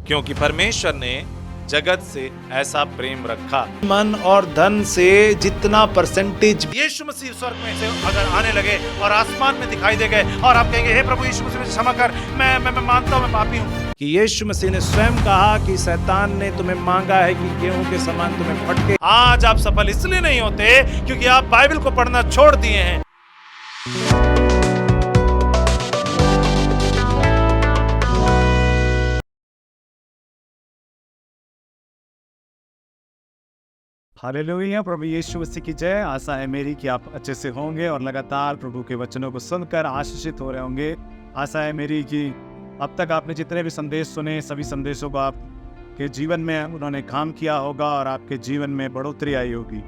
क्योंकि परमेश्वर ने जगत से ऐसा प्रेम रखा। मन और धन से जितना परसेंटेज यीशु मसीह स्वर्ग में से अगर आने लगे और आसमान में दिखाई दे गए और आप कहेंगे हे प्रभु यीशु मसीह मुझे क्षमा कर, मैं मानता हूं मैं पापी हूं। कि यीशु मसीह ने स्वयं कहा कि शैतान ने तुम्हें मांगा है कि गेहूं के समान तुम्हें फटके। आज आप सफल इसलिए नहीं होते क्योंकि आप बाइबल को पढ़ना छोड़ दिए हैं। हालेलुया, प्रभु यीशु मसीह की जय। आशा है मेरी कि आप अच्छे से होंगे और लगातार प्रभु के वचनों को सुनकर आशीषित हो रहे होंगे। आशा है मेरी कि अब तक आपने जितने भी संदेश सुने, सभी संदेशों को आपके जीवन में उन्होंने काम किया होगा और आपके जीवन में बढ़ोतरी आई होगी।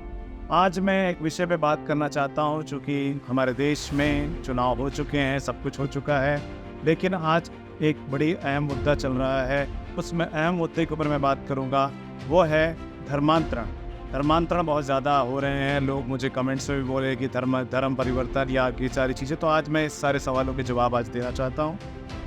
आज मैं एक विषय पे बात करना चाहता हूँ। चूँकि हमारे देश में चुनाव हो चुके हैं, सब कुछ हो चुका है, लेकिन आज एक बड़ी अहम मुद्दा चल रहा है। उसमें अहम मुद्दे के ऊपर मैं बात करूँगा, वो है धर्मांतरण। धर्मांतरण बहुत ज़्यादा हो रहे हैं। लोग मुझे कमेंट्स में भी बोले कि धर्म परिवर्तन या ये सारी चीज़ें। तो आज मैं इस सारे सवालों के जवाब आज देना चाहता हूँ।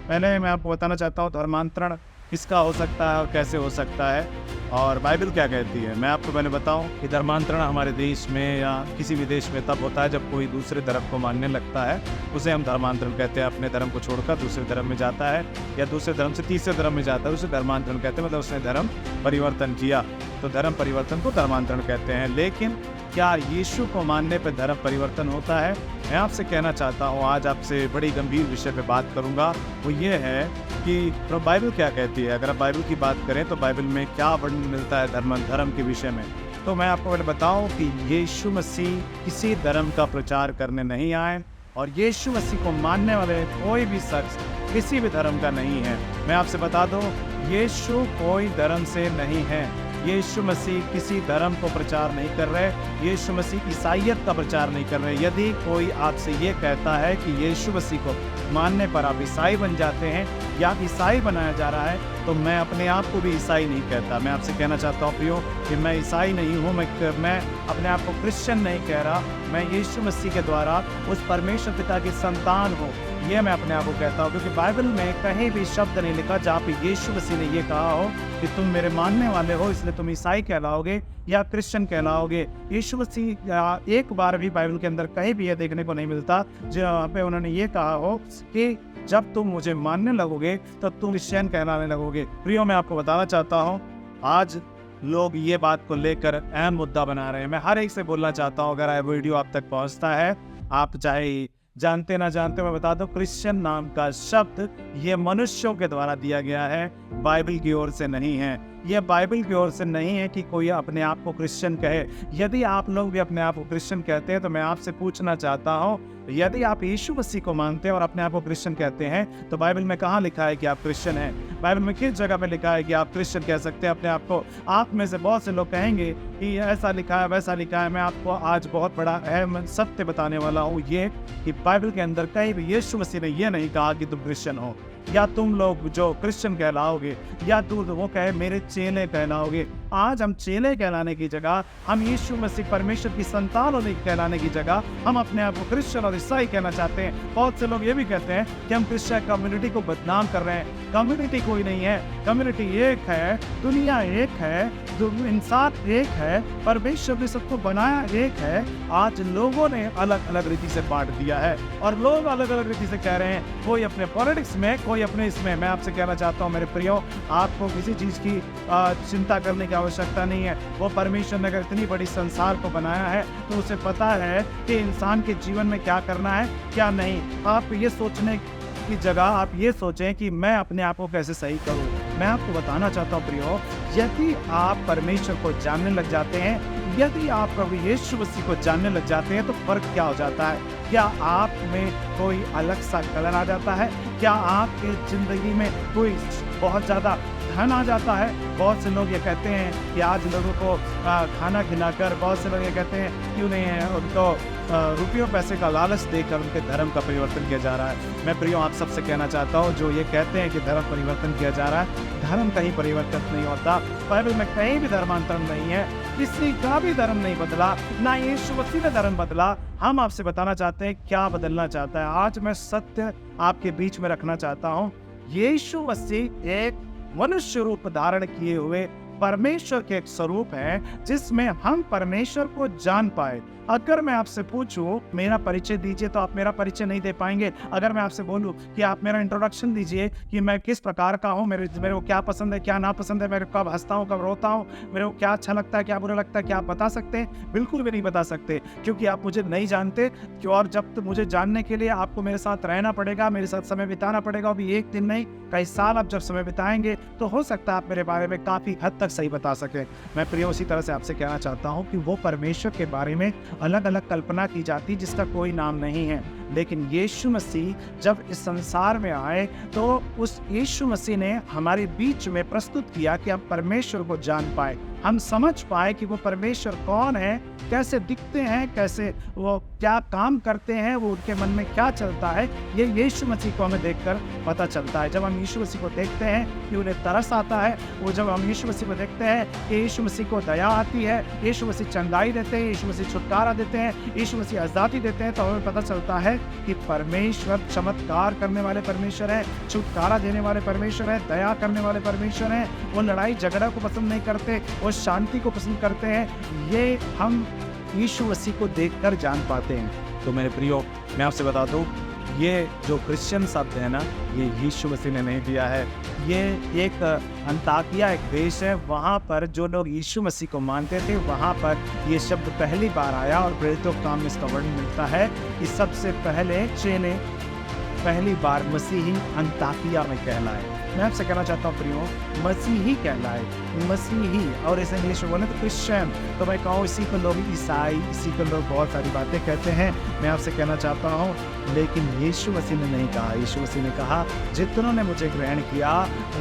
पहले मैं आपको बताना चाहता हूँ धर्मांतरण किसका हो सकता है और कैसे हो सकता है और बाइबल क्या कहती है। मैं आपको पहले बताऊं कि धर्मांतरण हमारे देश में या किसी भी देश में तब होता है जब कोई दूसरे धर्म को मानने लगता है, उसे हम धर्मांतरण कहते हैं। अपने धर्म को छोड़कर दूसरे धर्म में जाता है या दूसरे धर्म से तीसरे धर्म में जाता है, उसे धर्मांतरण कहते हैं। मतलब उसने धर्म परिवर्तन किया, तो धर्म परिवर्तन को धर्मांतरण कहते हैं। लेकिन क्या यीशु को मानने पर धर्म परिवर्तन होता है? मैं आपसे कहना चाहता हूँ, आज आपसे बड़ी गंभीर विषय पे बात करूँगा। वो ये है कि बाइबल क्या कहती है। अगर आप बाइबल की बात करें तो बाइबल में क्या वर्णन मिलता है धर्म के विषय में। तो मैं आपको पहले बताऊँ कि यीशु मसीह किसी धर्म का प्रचार करने नहीं आए और यीशु मसीह को मानने वाले कोई भी शख्स किसी भी धर्म का नहीं है। मैं आपसे बता दूँ, यीशु कोई धर्म से नहीं है। यीशु मसीह किसी धर्म को प्रचार नहीं कर रहे। यीशु मसीह ईसाइयत का प्रचार नहीं कर रहे। यदि कोई आपसे ये कहता है कि यीशु मसीह को मानने पर आप ईसाई बन जाते हैं या ईसाई बनाया जा रहा है, तो मैं अपने आप को भी ईसाई नहीं कहता। मैं आपसे कहना चाहता हूँ प्रियो कि मैं ईसाई नहीं हूँ। मैं अपने आप को क्रिश्चियन नहीं कह रहा। मैं यीशु मसीह के द्वारा उस परमेश्वर पिता की संतान हूँ, ये मैं अपने आप को कहता हूँ। क्योंकि बाइबल में कहीं भी शब्द नहीं लिखा जहाँ पे यीशु मसीह ने ये कहा हो कि तुम मेरे मानने वाले हो इसलिए तुम ईसाई कहलाओगे या क्रिश्चियन कहलाओगे। यीशु मसीह एक बार भी बाइबल के अंदर कहीं भी ये देखने को नहीं मिलता जहाँ पे उन्होंने ये कहा हो कि जब तुम मुझे मानने लगोगे तो तुम क्रिश्चियन कहलाने लगोगे। प्रियो, मैं आपको बताना चाहता हूँ, आज लोग ये बात को लेकर अहम मुद्दा बना रहे हैं। मैं हर एक से बोलना चाहता हूँ, अगर वीडियो आप तक पहुँचता है, आप चाहे जानते ना जानते, मैं बता दूं, क्रिश्चियन नाम का शब्द ये मनुष्यों के द्वारा दिया गया है, बाइबल की ओर से नहीं है। ये बाइबल की ओर से नहीं है कि कोई अपने आप को क्रिश्चियन कहे। यदि आप लोग भी अपने आप को क्रिश्चियन कहते हैं तो मैं आपसे पूछना चाहता हूँ, यदि आप यीशु मसीह को मानते हैं और अपने आप को क्रिश्चियन कहते हैं तो बाइबल में कहाँ लिखा है कि आप क्रिश्चियन हैं? बाइबल में किस जगह पे लिखा है कि आप क्रिश्चियन कह सकते हैं अपने आप को? आप में से बहुत से लोग कहेंगे कि ऐसा लिखा है, वैसा लिखा है। मैं आपको आज बहुत बड़ा अहम सत्य बताने वाला हूँ, ये कि बाइबल के अंदर कहीं भी यीशु मसीह ने ये नहीं कहा कि तुम क्रिश्चियन हो या तुम लोग जो क्रिश्चियन कहलाओगे या तू वो कहे मेरे चेले कहलाओगे। आज हम चेले कहलाने की जगह, हम यीशु मसीह परमेश्वर की संतान होने कहलाने की जगह हम अपने आप को क्रिश्चियन और ईसाई कहना चाहते हैं। बहुत से लोग ये भी कहते हैं कि हम क्रिश्चियन कम्युनिटी को बदनाम कर रहे हैं। कम्युनिटी कोई नहीं है, कम्युनिटी एक है, दुनिया एक है, इंसान एक है, परमेश्वर ने सबको बनाया एक है। आज लोगों ने अलग अलग रीति से बांट दिया है और लोग अलग अलग रीति से कह रहे हैं, कोई अपने पॉलिटिक्स में, कोई अपने इसमें। मैं आपसे कहना चाहता हूँ मेरे प्रियो, आपको किसी चीज़ की चिंता करने की आवश्यकता नहीं है। वो परमेश्वर ने अगर इतनी बड़ी संसार को बनाया है तो उसे पता है कि इंसान के जीवन में क्या करना है क्या नहीं। आप ये सोचने की जगह आप ये सोचें कि मैं अपने आप को कैसे सही करूं। मैं आपको बताना चाहता हूं प्रियो, यदि आप परमेश्वर को जानने लग जाते हैं, यदि आप प्रभु यीशु मसीह को जानने लग जाते हैं तो फर्क क्या हो जाता है? क्या आप में कोई अलग सा कलर आ जाता है? क्या आपके जिंदगी में कोई बहुत ज़्यादा धन आ जाता है? बहुत से लोग ये कहते हैं कि आज लोगों को खाना खिलाकर, बहुत से लोग ये कहते हैं क्यों नहीं है, उनको रुपयों पैसे का लालच देकर उनके धर्म का परिवर्तन किया जा रहा है। मैं प्रियो आप सबसे कहना चाहता हूँ, जो ये कहते हैं कि धर्म परिवर्तन किया जा रहा है, धर्म कहीं परिवर्तन नहीं होता। बाइबल में कहीं भी धर्मांतरण नहीं है, किसी का भी धर्म नहीं बदला, ना यीशु मसीह ने धर्म बदला। हम आपसे बताना चाहते हैं क्या बदलना चाहता है। आज मैं सत्य आपके बीच में रखना चाहता हूँ, यीशु मसीह एक मनुष्य रूप धारण किए हुए परमेश्वर के एक स्वरूप है जिसमें हम परमेश्वर को जान पाए। अगर मैं आपसे पूछूं मेरा परिचय दीजिए तो आप मेरा परिचय नहीं दे पाएंगे। अगर मैं आपसे बोलूं कि आप मेरा इंट्रोडक्शन दीजिए कि मैं किस प्रकार का हूं, मेरे को क्या पसंद है क्या ना पसंद है, मेरे कब हंसता हूं कब रोता हूं, मेरे को क्या अच्छा लगता है क्या बुरा लगता है, क्या आप बता सकते हैं? बिल्कुल भी नहीं बता सकते, क्योंकि आप मुझे नहीं जानते। और जब तक मुझे जानने के लिए आपको मेरे साथ रहना पड़ेगा, मेरे साथ समय बिताना पड़ेगा। अभी एक दिन नहीं कई साल आप जब समय बिताएंगे तो हो सकता है आप मेरे बारे में काफी हद तक सही बता सके। मैं प्रिय उसी तरह से आपसे कहना चाहता हूं कि वो परमेश्वर के बारे में अलग अलग कल्पना की जाती जिसका कोई नाम नहीं है, लेकिन यीशु मसीह जब इस संसार में आए तो उस यीशु मसीह ने हमारे बीच में प्रस्तुत किया कि हम परमेश्वर को जान पाए, हम समझ पाए कि वो परमेश्वर कौन है, कैसे दिखते हैं, कैसे वो क्या काम करते हैं, वो उनके मन में क्या चलता है। ये यीशु मसीह को हमें देखकर पता चलता है। जब हम यीशु मसीह को देखते हैं कि उन्हें तरस आता है, वो जब हम यीशु मसीह को देखते हैं कि यीशु मसीह को दया आती है, यीशु मसीह चंगाई देते हैं, यीशु मसीह छुटकारा देते हैं, यीशु मसीह आज़ादी देते हैं, तो हमें पता चलता है कि परमेश्वर चमत्कार करने वाले परमेश्वर है, छुटकारा देने वाले परमेश्वर है, दया करने वाले परमेश्वर है। वो लड़ाई झगड़ा को पसंद नहीं करते, वो शांति को पसंद करते हैं। ये हम यीशु मसीह को देखकर जान पाते हैं। तो मेरे प्रियो, मैं आपसे बता दूं, ये जो क्रिश्चियन शब्द है ना, ये यीशु मसीह ने नहीं दिया है। ये एक अंताकिया एक देश है, वहाँ पर जो लोग यीशु मसीह को मानते थे वहाँ पर ये शब्द पहली बार आया और प्रेरितों के काम में इसका वर्णन मिलता है कि सबसे पहले चेले पहली बार मसीही अंताकिया में कहलाए। मैं आपसे कहना चाहता हूँ प्रियो, मसीही कहलाए, मसीही, और इसे इंग्लिश में बोले तो क्रिश्चियन। तो मैं कहूँ इसी को लोग ईसाई, इसी को लोग बहुत सारी बातें कहते हैं। मैं आपसे कहना चाहता हूँ, लेकिन यीशु मसीह ने नहीं कहा। यीशु मसीह ने कहा जितनों ने मुझे ग्रहण किया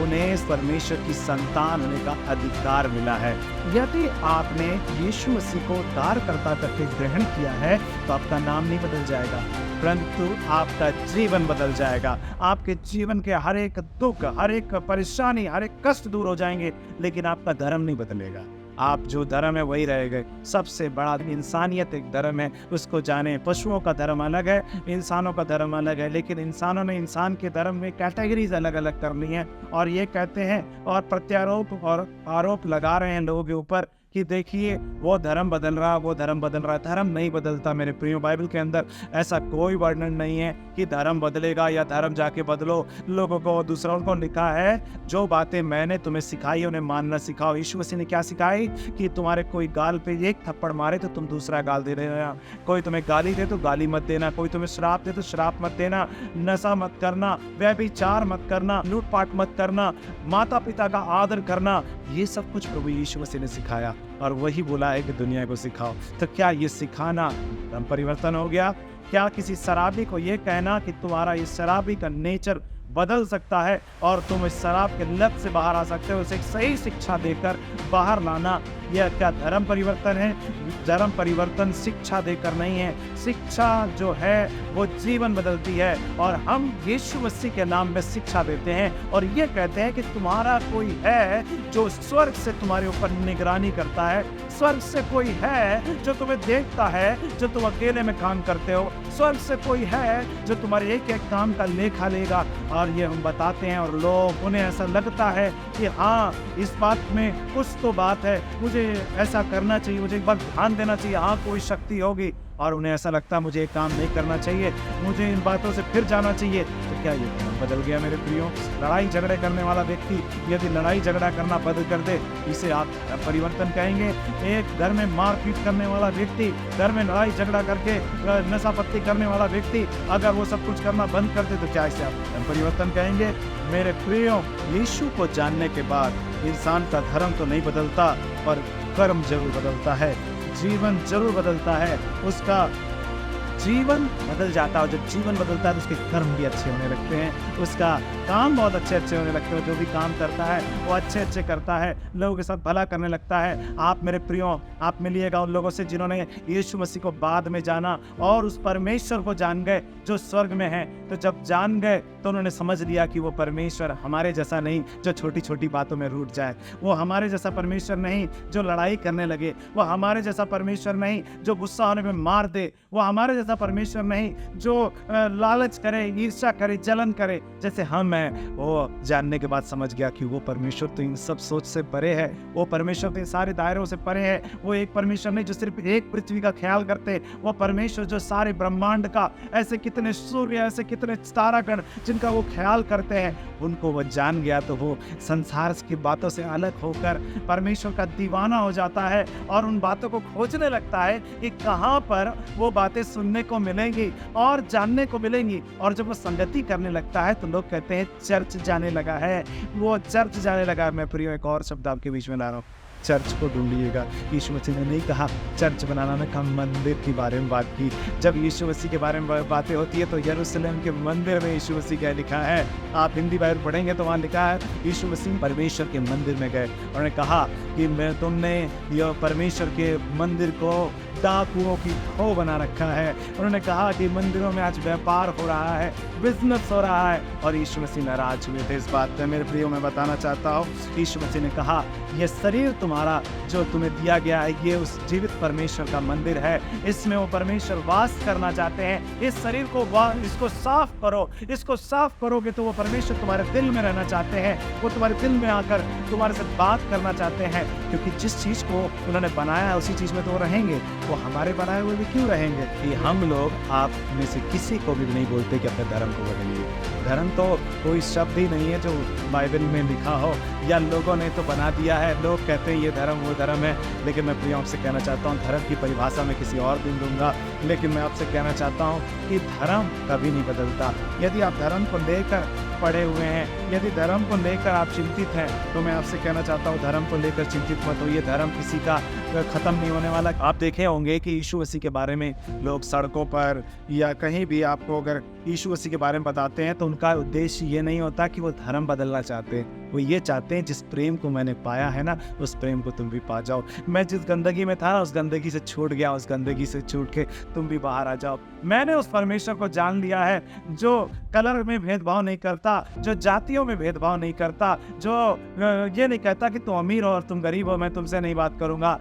उन्हें इस परमेश्वर की संतान होने का अधिकार मिला है। यदि आपने यीशु मसीह को उद्धारकर्ता करके ग्रहण किया है तो आपका नाम नहीं बदल जाएगा, परंतु आपका जीवन बदल जाएगा। आपके जीवन के हर एक दुख, हर एक परेशानी, हर एक कष्ट दूर हो जाएंगे, लेकिन आपका धर्म नहीं बदलेगा। आप जो धर्म है वही रहेगा। सबसे बड़ा इंसानियत एक धर्म है, उसको जाने। पशुओं का धर्म अलग है, इंसानों का धर्म अलग है, लेकिन इंसानों ने इंसान के धर्म में कैटेगरीज अलग अलग कर ली हैं और ये कहते हैं और प्रत्यारोप और आरोप लगा रहे हैं लोगों के ऊपर कि देखिए वो धर्म बदल रहा, वो धर्म बदल रहा है। धर्म नहीं बदलता मेरे प्रियो। बाइबल के अंदर ऐसा कोई वर्णन नहीं है कि धर्म बदलेगा या धर्म जाके बदलो। लोगों को, दूसरों को लिखा है जो बातें मैंने तुम्हें सिखाई उन्हें मानना सिखाओ। यीशु मसीह ने क्या सिखाई कि तुम्हारे कोई गाल पे एक थप्पड़ मारे तो तुम दूसरा गाल दे देना, कोई तुम्हें गाली दे तो गाली मत देना, कोई तुम्हें श्राप दे तो श्राप मत देना, नशा मत करना, व्यभिचार मत करना, लूटपाट मत करना, माता पिता का आदर करना। ये सब कुछ प्रभु यीशु मसीह ने सिखाया और वही बोला है कि दुनिया को सिखाओ। तो क्या ये सिखाना धर्म परिवर्तन हो गया? क्या किसी शराबी को ये कहना कि तुम्हारा ये शराबी का नेचर बदल सकता है और तुम इस शराब के लत से बाहर आ सकते हो, उसे एक सही शिक्षा देकर बाहर लाना, यह क्या धर्म परिवर्तन है? धर्म परिवर्तन शिक्षा देकर नहीं है। शिक्षा जो है वो जीवन बदलती है और हम यीशु मसीह के नाम में शिक्षा देते हैं और ये कहते हैं कि तुम्हारा कोई है जो स्वर्ग से तुम्हारे ऊपर निगरानी करता है, स्वर्ग से कोई है जो तुम्हें देखता है, जो तुम अकेले में काम करते हो, स्वर्ग से कोई है जो तुम्हारे एक एक काम का लेखा लेगा। और ये हम बताते हैं और लोग, उन्हें ऐसा लगता है कि हाँ इस बात में कुछ तो बात है, मुझे ऐसा करना चाहिए, मुझे एक बार ध्यान देना चाहिए, हाँ कोई शक्ति होगी। और उन्हें ऐसा लगता है मुझे ये काम नहीं करना चाहिए, मुझे इन बातों से फिर जाना चाहिए। तो क्या ये धर्म बदल गया मेरे प्रियो? लड़ाई झगड़े करने वाला व्यक्ति यदि लड़ाई झगड़ा करना बंद कर दे, इसे आप परिवर्तन कहेंगे? एक घर में मारपीट करने वाला व्यक्ति, घर में लड़ाई झगड़ा करके नशा पत्ती करने वाला व्यक्ति अगर वो सब कुछ करना बंद कर दे तो क्या इसे आप परिवर्तन कहेंगे? मेरे प्रियो, यीशु को जानने के बाद इंसान का धर्म तो नहीं बदलता पर कर्म जरूर बदलता है, जीवन जरूर बदलता है, उसका जीवन बदल जाता है। और जब जीवन बदलता है तो उसके कर्म भी अच्छे होने लगते हैं, उसका काम बहुत अच्छे अच्छे होने लगते हैं। जो भी काम करता है वो अच्छे अच्छे करता है, लोगों के साथ भला करने लगता है। आप मेरे प्रियो, आप मिलिएगा उन लोगों से जिन्होंने यीशु मसीह को बाद में जाना और उस परमेश्वर को जान गए जो स्वर्ग में है। तो जब जान गए तो उन्होंने समझ लिया कि वो परमेश्वर हमारे जैसा नहीं जो छोटी छोटी बातों में रूठ जाए, वो हमारे जैसा परमेश्वर नहीं जो लड़ाई करने लगे, वो हमारे जैसा परमेश्वर नहीं जो गुस्सा होने पे मार दे, वो हमारे जैसा परमेश्वर नहीं जो लालच करे, ईर्ष्या करे, जलन करे जैसे हम हैं, वो जानने के बाद समझ गया कि वो परमेश्वर तो इन सब सोच से परे है, वो परमेश्वर तो इन सारे दायरों से परे है। वो एक परमेश्वर नहीं जो सिर्फ एक पृथ्वी का ख्याल करते, वो परमेश्वर जो सारे ब्रह्मांड का, ऐसे कितने सूर्य, ऐसे कितने तारागण जिनका वो ख्याल करते हैं, उनको वो जान गया। तो वो संसार की बातों से अलग होकर परमेश्वर का दीवाना हो जाता है और उन बातों को खोजने लगता है कि कहाँ पर वो बातें सुनने को मिलेंगी और जानने को मिलेंगी। और जब वो संगति करने लगता है तो लोग कहते हैं चर्च जाने लगा है, वो चर्च जाने लगा है। मैं प्रियो एक और शब्द आपके बीच में ला रहा हूँ, चर्च को ढूंढिएगा। यीशु मसीह ने नहीं कहा चर्च बनाना, ने कहा मंदिर के बारे में बात की। जब यीशु मसीह के बारे में बातें होती है तो यरूशलेम के मंदिर में यीशु मसीह क्या लिखा है, आप हिंदी बाइबल पढ़ेंगे तो वहाँ लिखा है यीशु मसीह परमेश्वर के मंदिर में गए। उन्होंने कहा कि मैं तुमने यह परमेश्वर के मंदिर को डाकुओं की खो बना रखा है। उन्होंने कहा कि मंदिरों में आज व्यापार हो रहा है, बिजनेस हो रहा है, और यीशु मसीह नाराज हुए थे इस बात पे। मेरे प्रियो, मैं बताना चाहता हूँ, यीशु मसीह ने कहा यह शरीर तुम्हारा जो तुम्हें दिया गया है, ये उस जीवित परमेश्वर का मंदिर है, इसमें वो परमेश्वर वास करना चाहते हैं। इस शरीर को इसको साफ करो, इसको साफ करोगे तो वो परमेश्वर तुम्हारे दिल में रहना चाहते हैं, वो तुम्हारे दिल में आकर तुम्हारे से बात करना चाहते हैं। क्योंकि जिस चीज़ को उन्होंने बनाया है उसी चीज़ में तो वो रहेंगे, वो हमारे बनाए हुए भी क्यों रहेंगे। कि हम लोग आप में से किसी को भी नहीं बोलते कि अपने धर्म को बदलिए। धर्म तो कोई शब्द ही नहीं है जो बाइबल में लिखा हो, या लोगों ने तो बना दिया है। लोग कहते हैं ये धर्म वो धर्म है, लेकिन मैं प्रिय आपसे कहना चाहता हूँ धर्म की परिभाषा मैं किसी और दिन दूंगा। लेकिन मैं आपसे कहना चाहता हूँ कि धर्म कभी नहीं बदलता। यदि आप धर्म को लेकर पड़े हुए हैं, यदि धर्म को लेकर आप चिंतित हैं, तो मैं आपसे कहना चाहता हूँ धर्म को लेकर चिंतित मत होइए। धर्म किसी का खत्म नहीं होने वाला। आप देखे होंगे कि यीशु मसीह के बारे में लोग सड़कों पर या कहीं भी आपको अगर यीशु मसीह के बारे में बताते हैं तो उनका उद्देश्य ये नहीं होता कि वो धर्म बदलना चाहते हैं। वो ये चाहते हैं जिस प्रेम को मैंने पाया है ना, उस प्रेम को तुम भी पा जाओ। मैं जिस गंदगी में था उस गंदगी से छूट गया, उस गंदगी से छूट के तुम भी बाहर आ जाओ। मैंने उस परमेश्वर को जान लिया है जो कलर में भेदभाव नहीं करता, जो जातियों में भेदभाव नहीं करता, जो ये नहीं कहता कि तुम अमीर हो और तुम गरीब हो, मैं तुमसे नहीं बात करूंगा।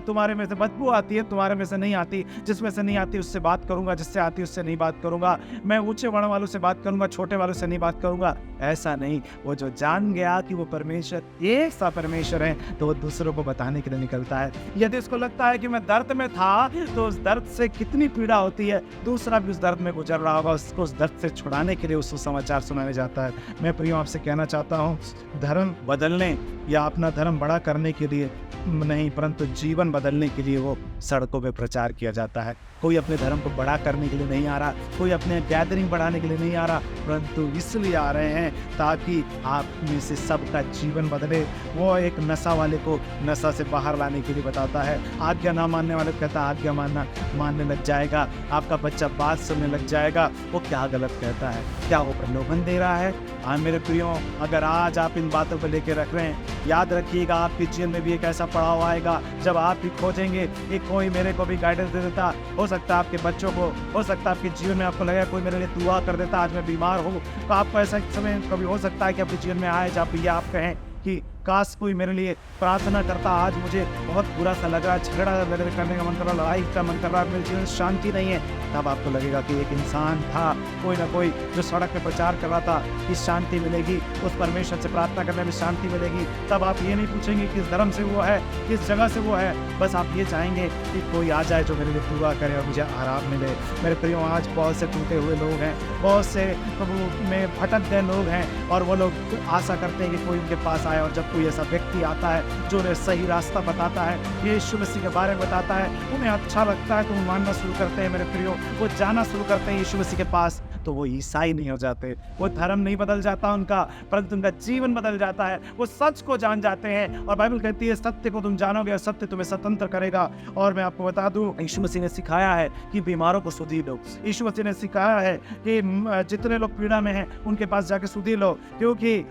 तुम्हारे में से बदबू आती है, तुम्हारे में से नहीं आती, जिसमें से नहीं आती उससे बात करूंगा, जिससे आती उससे नहीं बात करूंगा। मैं ऊंचे वर्ण वालों से बात करूंगा, छोटे वालों से नहीं बात करूंगा। ऐसा नहीं, वो जो जान गया कि वो परमेश्वर एक सा परमेश्वर है तो वो दूसरों को बताने के लिए निकलता है। यदि उसको लगता है कि मैं दर्द में था तो उस दर्द से कितनी पीड़ा होती है, दूसरा भी उस दर्द में गुजर रहा होगा, उसको उस दर्द से छुड़ाने के लिए उसको समाचार सुनाने जाता है। मैं प्रियो आपसे कहना चाहता हूँ धर्म बदलने या अपना धर्म बड़ा करने के लिए नहीं, परंतु जीवन बदलने के लिए वो सड़कों पे प्रचार किया जाता है। कोई अपने धर्म को बड़ा करने के लिए नहीं आ रहा, कोई अपने गैदरिंग बढ़ाने के लिए नहीं आ रहा, परंतु इसलिए आ रहे हैं ताकि आप में से सबका जीवन बदले। वो एक नशा वाले को नशा से बाहर लाने के लिए बताता है, आज्ञा ना मानने वाले को कहता है आज्ञा मानने लग जाएगा, आपका बच्चा बात सुनने लग जाएगा। वो क्या गलत कहता है, क्या वो प्रलोभन दे रहा है? हाँ मेरे प्रियो, अगर आज आप इन बातों को लेकर रख रहे हैं, याद रखिएगा आपके जीवन में भी एक ऐसा पड़ाव आएगा जब आप भी खोजेंगे कि कोई मेरे को भी गाइडेंस दे देता। हो सकता है आपके बच्चों को, हो सकता है आपके जीवन में आपको लगे कोई मेरे लिए दुआ कर देता, आज मैं बीमार हूँ, तो आपको ऐसा समय कभी हो सकता है कि आपके जीवन में आए जब ये आप कहें कि काश कोई मेरे लिए प्रार्थना करता, आज मुझे बहुत बुरा सा लग रहा है, झगड़ा करने का मन कर रहा, लड़ाई का मन कर रहा है, मेरे जीवन में शांति नहीं है। तब आपको लगेगा कि एक इंसान था, कोई ना कोई जो सड़क पे प्रचार कर रहा था कि शांति मिलेगी, उस परमेश्वर से प्रार्थना करने में शांति मिलेगी। तब आप ये नहीं पूछेंगे किस धर्म से वो है, किस जगह से वो है, बस आप ये चाहेंगे कि कोई आ जाए जो मेरे लिए दुआ करे और मुझे आराम मिले। मेरे प्रियो, आज बहुत से टूटे हुए लोग हैं, बहुत से प्रभु में भटक गए लोग हैं, और वो लोग आशा करते हैं कि कोई उनके पास आए, और जब कोई ऐसा व्यक्ति आता है जो उन्हें सही रास्ता बताता है, यीशु मसीह के बारे में बताता है, उन्हें अच्छा लगता है तो वो मानना शुरू करते हैं। मेरे प्रियो, वो जाना शुरू करते हैं यीशु मसीह के पास, तो वो ईसाई नहीं हो जाते, वो धर्म नहीं बदल जाता उनका, परंतु उनका जीवन बदल जाता है। वो सच को जान जाते हैं, और बाइबल कहती है सत्य को तुम जानोगे और सत्य तुम्हें स्वतंत्र करेगा। और मैं आपको बता दूं, यीशु मसीह ने सिखाया है कि बीमारों को सुधी लो। यीशु मसीह ने सिखाया है कि जितने लोग पीड़ा में हैं उनके पास जाके सुधी लो, क्योंकि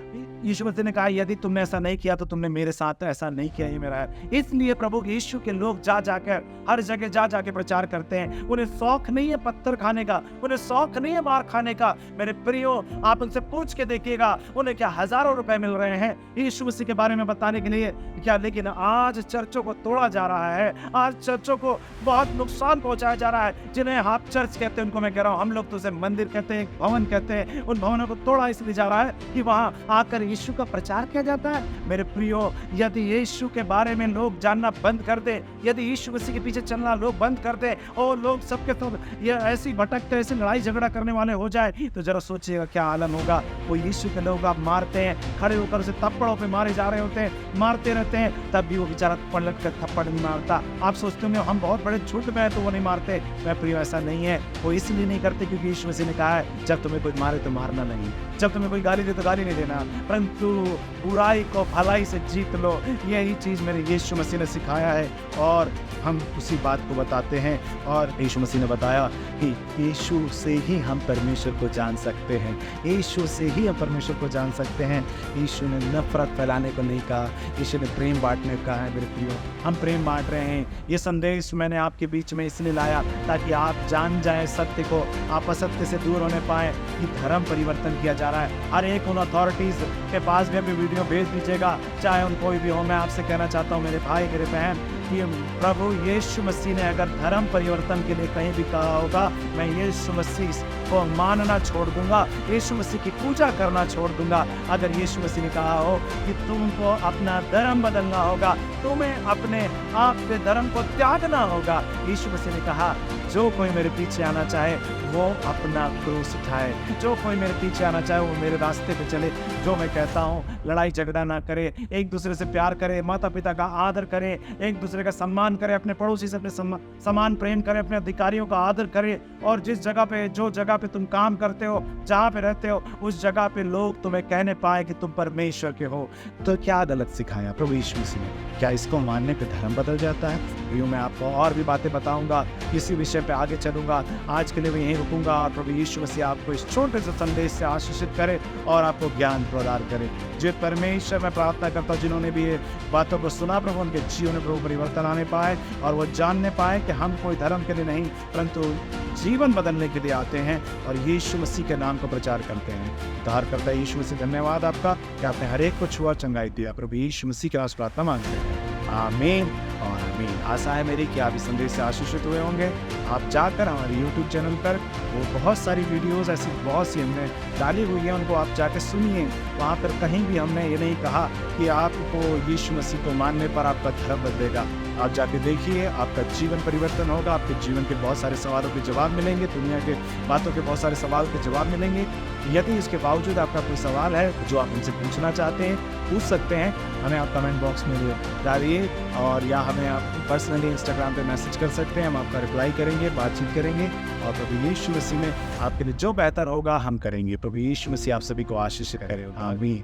यीशु मसीह ने कहा यदि तुमने ऐसा नहीं किया तो तुमने मेरे साथ ऐसा नहीं किया, ये मेरा है। इसलिए प्रभु यीशु के लोग जा जाकर हर जगह जा जाके प्रचार करते हैं। उन्हें शौक नहीं है पत्थर खाने का, उन्हें शौक नहीं है मार खाने का। मेरे प्रियो, आप उनसे पूछ के देखिएगा उन्हें क्या हजारों रुपए मिल रहे हैं यीशु मसीह के बारे में बताने के लिए क्या। लेकिन आज चर्चों को तोड़ा जा रहा है, आज चर्चों को बहुत नुकसान पहुंचाया जा रहा है। जिन्हें आप चर्च कहते हैं उनको मैं कह रहा हूं, हम लोग तो उसे मंदिर कहते हैं, भवन कहते हैं। उन भवनों को तोड़ा इसलिए जा रहा है कि वहां आकर यीशु का प्रचार किया जाता है। मेरे प्रियो, यदि यीशु के बारे में लोग जानना बंद कर दे, यदि यीशु मसीह के पीछे चलना लोग बंद कर दे और लोग सबके सब ये ऐसी भटकते, ऐसी लड़ाई झगड़ा करने वाले हो जाए, तो जरा सोचिएगा क्या आलम होगा। वो यीशु के लोग आप मारते हैं, खड़े होकर उसे थप्पड़ों पे मारे जा रहे होते हैं, मारते रहते हैं, तब भी वो बेचारा पलट कर थप्पड़ नहीं मारता। आप सोचते होंगे हम बहुत बड़े झूठ में हैं तो वो नहीं मारते। मैं प्रियो, ऐसा नहीं है। वो इसलिए नहीं करते क्योंकि यीशु मसीह ने कहा है जब तुम्हें कोई मारे तो मारना नहीं, जब तुम्हें कोई गाली दे तो गाली नहीं देना, परंतु बुराई को भलाई से जीत लो। यही चीज मेरे यीशु मसीह ने सिखाया है और हम उसी बात को बताते हैं। और यीशु मसीह ने बताया कि यीशु से ही हम परमेश्वर को जान सकते हैं, यीशु से ही हम परमेश्वर को जान सकते हैं। यीशु ने नफरत फैलाने को नहीं कहा, यीशु ने प्रेम बांटने को कहा है। मेरे प्रियो, हम प्रेम बांट रहे हैं। ये संदेश मैंने आपके बीच में इसलिए लाया ताकि आप जान जाएं सत्य को, आप असत्य से दूर होने पाएं कि धर्म परिवर्तन किया जा रहा है। हर एक उन अथॉरिटीज के पास भी अभी वीडियो भेज दीजिएगा, चाहे उन कोई भी हो। मैं आपसे कहना चाहता हूँ मेरे भाई, मेरे बहन, कि प्रभु यीशु मसीह ने अगर धर्म परिवर्तन के लिए कहीं भी कहा होगा, मैं यीशु मसीह को मानना छोड़ दूंगा, यीशु मसीह की पूजा करना छोड़ दूंगा। अगर यीशु मसीह ने कहा हो कि तुमको अपना धर्म बदलना होगा, तुम्हें अपने आप के धर्म को त्यागना होगा, यीशु मसीह ने कहा जो कोई मेरे पीछे आना चाहे वो अपना क्रूस उठाए, जो कोई मेरे पीछे आना चाहे वो मेरे रास्ते पे चले। जो मैं कहता हूँ, लड़ाई झगड़ा ना करे, एक दूसरे से प्यार करे, माता पिता का आदर करे, एक दूसरे का सम्मान करे, अपने पड़ोसी से अपने समान प्रेम करे, अपने अधिकारियों का आदर करे। और जिस जगह पे, जो जगह पे तुम काम करते हो, जहाँ पे रहते हो, उस जगह पे लोग तुम्हें कहने पाए कि तुम परमेश्वर के हो। तो क्या गलत सिखाया प्रभु यीशु मसीह ने? क्या इसको मानने पे धर्म बदल जाता है? यूँ मैं आपको और भी बातें बताऊंगा, इसी विषय पे आगे चलूंगा। आज के लिए मैं यहीं रुकूंगा और प्रभु यीशु मसीह आपको इस छोटे से संदेश से आशीषित करे और आपको ज्ञान प्रदान करे। जो परमेश्वर, मैं प्रार्थना करता हूँ जिन्होंने भी ये बातों को सुना, प्रभु उनके जीवन में प्रभु परिवर्तन आने पाए और वो जानने पाए कि हम कोई धर्म के लिए नहीं परंतु जीवन बदलने के लिए आते हैं और यीशु मसीह के नाम का प्रचार करते हैं। उद्धार करता है यीशु मसीह, धन्यवाद आपका कि आपने हर एक को छुआ, चंगाई दिया। प्रभु यीशु मसीह के पास प्रार्थना मांगते हैं, आमीन और आमीन। आशा है मेरी कि आप इस संदेश से आशीषित हुए होंगे। आप जाकर हमारे YouTube चैनल पर वो बहुत सारी वीडियोस ऐसी बहुत सी हमने डाली हुई है, उनको आप जाकर सुनिए। वहाँ पर कहीं भी हमने ये नहीं कहा कि आपको यीशु मसीह को मानने पर आपका धर्म बदलेगा। आप जाके देखिए, आपका जीवन परिवर्तन होगा, आपके जीवन के बहुत सारे सवालों के जवाब मिलेंगे, दुनिया के बातों के बहुत सारे सवाल के जवाब मिलेंगे। यदि इसके बावजूद आपका कोई सवाल है जो आप हमसे पूछना चाहते हैं, पूछ सकते हैं। हमें आप कमेंट बॉक्स में डालिए और या हमें आप पर्सनली इंस्टाग्राम पे मैसेज कर सकते हैं। हम आपका रिप्लाई करेंगे, बातचीत करेंगे और प्रभु यीशु मसीह में आपके लिए जो बेहतर होगा हम करेंगे। प्रभु यीशु मसीह आप सभी को आशीष करे। आमीन।